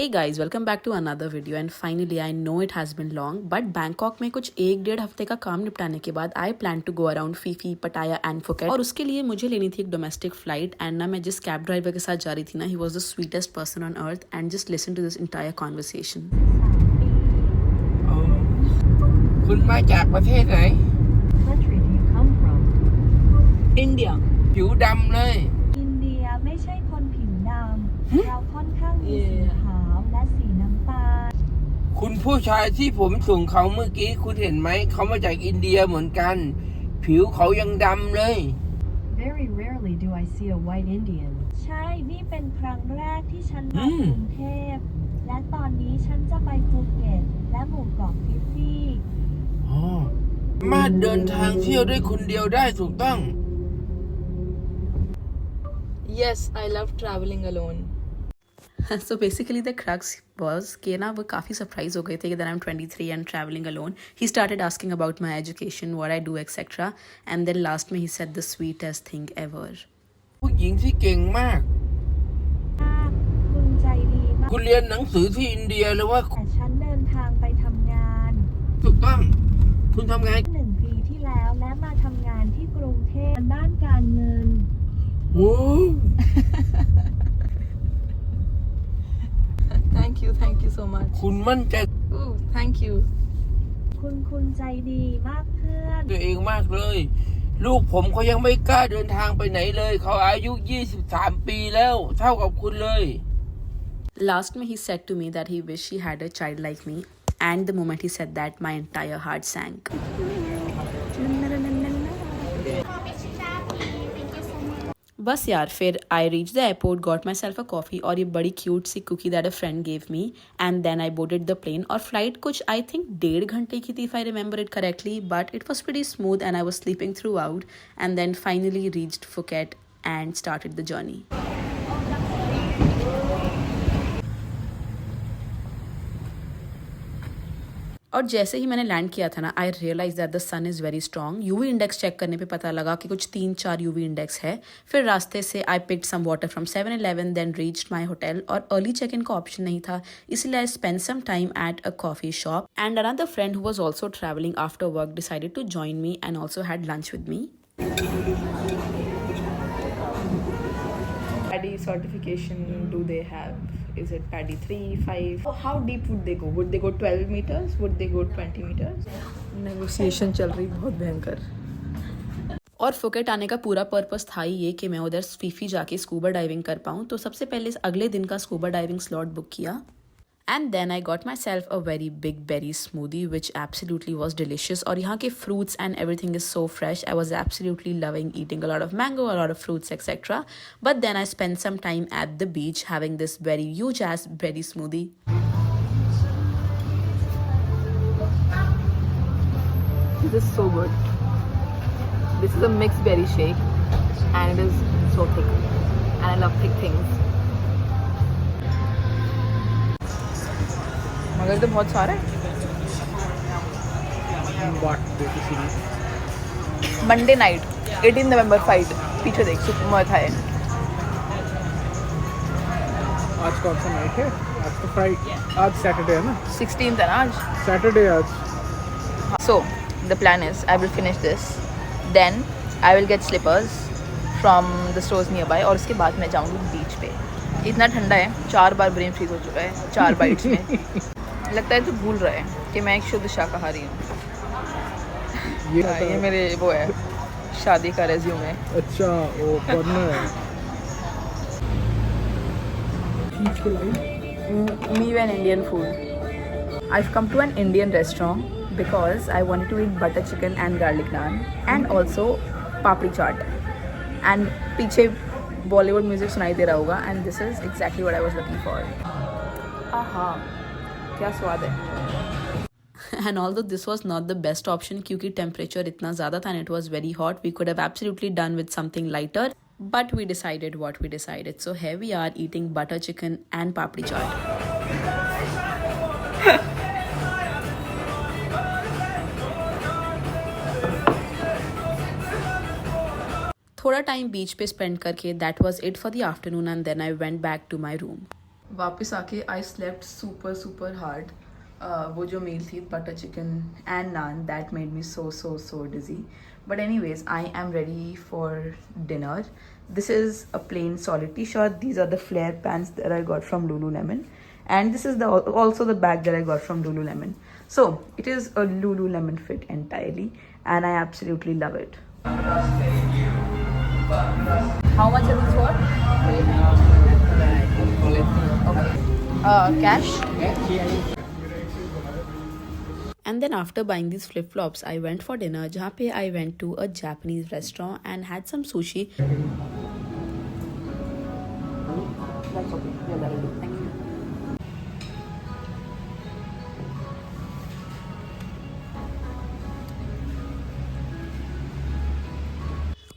Hey guys, welcome back to another video and finally I know it has been long but Bangkok में कुछ 1-1.5 हफ्ते का काम निपटाने के बाद I plan to go around Phi, Pattaya and Phuket और उसके लिए मुझे लेनी थी एक डोमेस्टिक फ्लाइट एंड ना मैं जिस कैब ड्राइवर के साथ जा रही थी ना he was the sweetest person on earth and just listen to this entire conversation. คุณมาจากประเทศไหน country do you come from? India. ผิวดำเลย อินเดียไม่ใช่คนผิวดำเราค่อนข้างมีสีขาวและสีน้ำตาล คุณผู้ชายที่ผมส่งเขาเมื่อกี้คุณเห็นไหมเขามาจากอินเดียเหมือนกัน ผิวเขายังดำเลย Very rarely do I see a white Indian ใช่นี่เป็นครั้งแรกที่ฉันมากรุงเทพและตอนนี้ฉันจะไปภูเก็ตและหมู่เกาะฟิฟี มาเดินทางเที่ยวได้คนเดียวได้ถูกต้อง Yes, I love traveling alone. So basically the crux was कि ना वो काफ़ी surprise हो गए थे कि that I'm 23 and traveling alone. He started asking about my education, what I do, etc. And then last में he said the sweetest thing ever. ผู้หญิงที่เก่งมาก คุณใจดีมาก คุณเรียนหนังสือที่อินเดียหรือว่า แต่ฉันเดินทางไปทำงาน ถูกต้อง คุณทำงาน 1 ปีที่แล้วและมาทำงานที่กรุงเทพด้านการเงิน โอ้ Thank you so much. คุณมั่นใจ Ooh, thank you. คุณใจดีมากเพื่อน ตัวเองมากเลย ลูกผมเขายังไม่กล้าเดินทางไปไหนเลย เขาอายุ23 ปีแล้วเท่ากับคุณเลย Last में he said to me that he wished he had a child like me and the moment he said that my entire heart sank. बस यार फिर I reached the airport, got myself a coffee और ये बड़ी cute C cookie that a friend gave me and then I boarded the plane और flight कुछ I think 1.5 घंटे की थी if I remember it correctly but it was pretty smooth and I was sleeping throughout and then finally reached Phuket and started the journey. और जैसे ही मैंने land किया था ना I realize that the sun is very strong UV index check करने पे पता लगा कि कुछ 3-4 यूवी इंडेक्स है फिर रास्ते से I picked some water from 7-Eleven then reached my hotel और अर्ली चेक इन का ऑप्शन नहीं था इसलिए I spend some time at a coffee shop and another friend who was also travelling after work decided to join me and also had lunch with me PADI certification do they have? Is it PADI 3, 5? How deep would they go? Would they go 12 meters? Would they go 20 meters? Negotiation चल रही बहुत भयंकर. और Phuket आने का पूरा purpose था ही ये कि मैं उधर फीफी जाके स्कूबा डाइविंग कर पाऊँ तो सबसे पहले अगले दिन का स्कूबा डाइविंग स्लॉट बुक किया and then I got myself a very big berry smoothie which absolutely was delicious और यहाँ के fruits and everything is so fresh I was absolutely loving eating a lot of mango a lot of fruits etcetera but then I spend some time at the beach having this very huge age berry smoothie This is so good. This is a mixed berry shake and it is so thick. And I love thick things. मगर तो बहुत सारे Monday night 18 नवंबर fight पीछे देख super था आज कौन सा नाइट है आज तो फ्राइडे आज सैटरडे है ना 16th है ना आज सैटरडे आज So the plan is I will finish this then I will get slippers from the stores nearby और उसके बाद मैं जाऊँगी बीच पे इतना ठंडा है 4 बार ब्रेन फ्रीज हो चुका है 4 बाइट्स में लगता है तो भूल रहा है कि मैं एक शुद्ध शाकाहारी हूँ ये मेरे वो है शादी का रेज्यूम है अच्छा वो पढ़ना है me and Indian food. I've come to an Indian restaurant because I wanted to eat butter chicken and garlic naan and also papri chaat. And पीछे Bollywood music सुनाई दे रहा होगा and this is exactly what I was looking for. आहा क्या स्वाद है. And although this was not the best option क्योंकि temperature इतना ज़्यादा था and it was very hot, we could have absolutely done with something lighter. But we decided what we decided. So here we are eating butter chicken and papri chaat. थोड़ा time बीच पे spend करके that was it for the afternoon and then I went back to my room. वापस आके I slept super hard. वो जो meal थी butter chicken and naan that made me so dizzy. But anyways, I am ready for dinner. This is a plain solid t-shirt. These are the flare pants that I got from Lululemon. And this is also the bag that I got from Lululemon. So it is a Lululemon fit entirely and I absolutely love it. How much is this for? Okay. Cash? And then after buying these flip-flops, I went for dinner. जहाँ पे I went to a Japanese restaurant and had some sushi. That's okay. Yeah, that'll do. Thank you.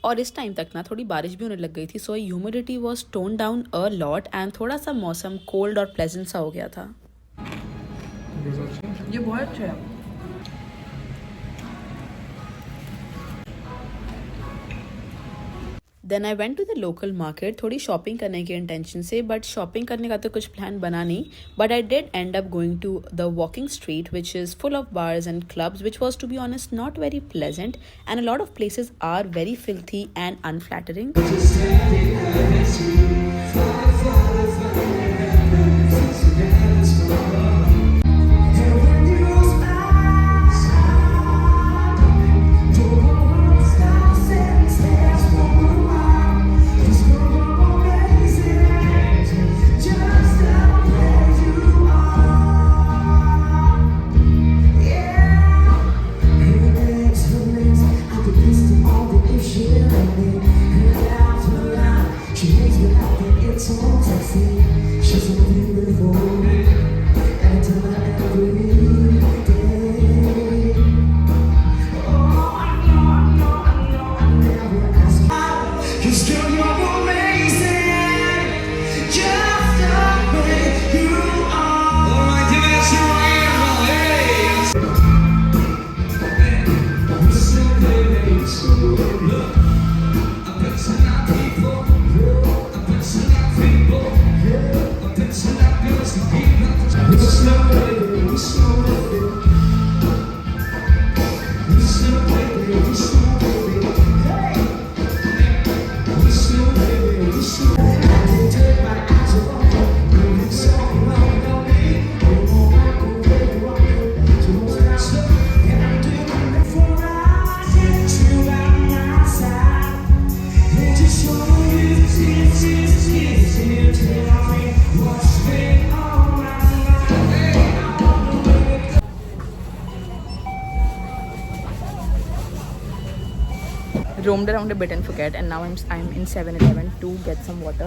और इस time तक ना थोड़ी बारिश भी होने लग गई थी. So humidity was tone down a lot and थोड़ा सा मौसम कोल्ड और प्लेजेंट सा हो गया था. ये बहुत अच्छा है. Then I went to the local market थोड़ी शॉपिंग करने के इंटेंशन से. बट शॉपिंग करने का तो कुछ प्लान बना नहीं. But I did end up going to the walking street which is full of bars and clubs which was to be honest not very pleasant and a lot of places are very filthy and unflattering. Roamed around a bit in Phuket and now I'm in 7-Eleven to get some water.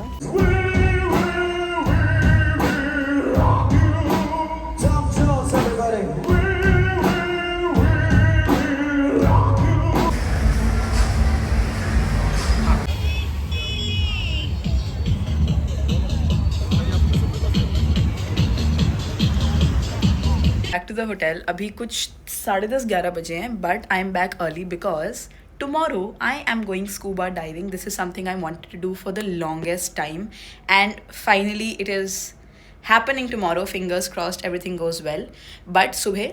Back to the hotel. अभी कुछ 10:30-11 बजे हैं. But I'm back early because tomorrow I am going scuba diving. This is something I wanted to do for the longest time and finally it is happening tomorrow. Fingers crossed everything goes well. But सुबह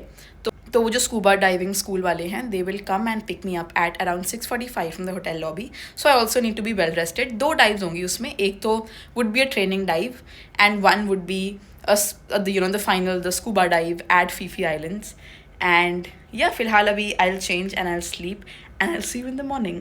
तो वो जो scuba diving school वाले हैं they will come and pick me up at around 6:45 from the hotel lobby. So I also need to be well rested. 2 dives होंगी उसमें. एक तो would be a training dive and one would be the scuba dive at Fifi Islands. And yeah, फिलहाल अभी I'll change and I'll sleep and I'll see you in the morning.